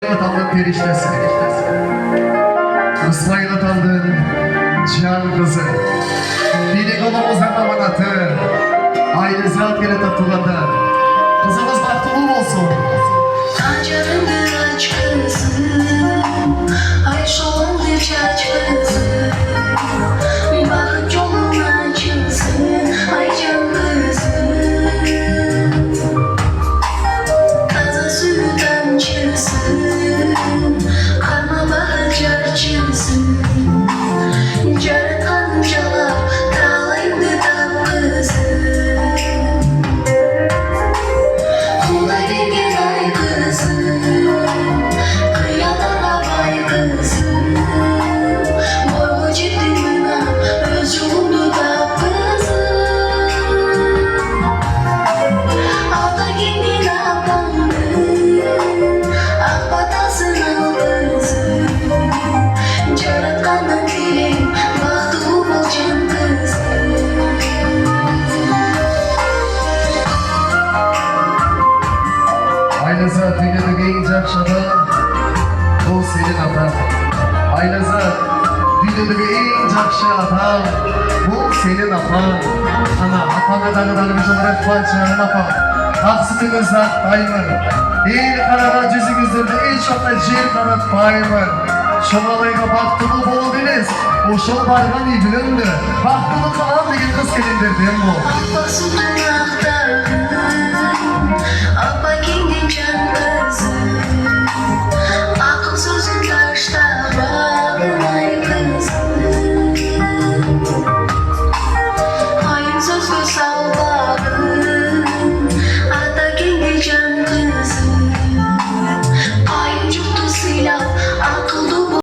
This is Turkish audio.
Atanın periştesi, İsmail Atan'ın can kızı, Dili kolumuzun amanatı, aile zat ile tatlıladı. Kızımız bahtımız olsun. Acarındır aç kızı, ay şolundur çaç kızı, bakıp yolun açılsın, ay can kızı. Taza suyudan çıksın, karma bahar çıksın, car kancalar dağlaydı da kızı. Kolay denge ay kızı, kıyalara bay kızı, boylu ciddiğine öz yolundu da kızı. Alda kendin apandı, ak batasının kızı, caratkanın dileğin bahtı bulcan kızı. Aile zat dünyada gelince akşama, o senin atan. Aile zat dünyada gelince akşama, bu senin atan. Ana, atana dağılarmış olarak parçaların apan. Aksıtınız zat daimır. El karara cüzünüzde el şokta ciğer karat daimır. Şomalayga baktılı bolu deniz, o şol bargan iyi bilimdi. Baktılı kalan degen kız gelindir değil mi bu? Apa sudun aktardım, apa kendin can kızı,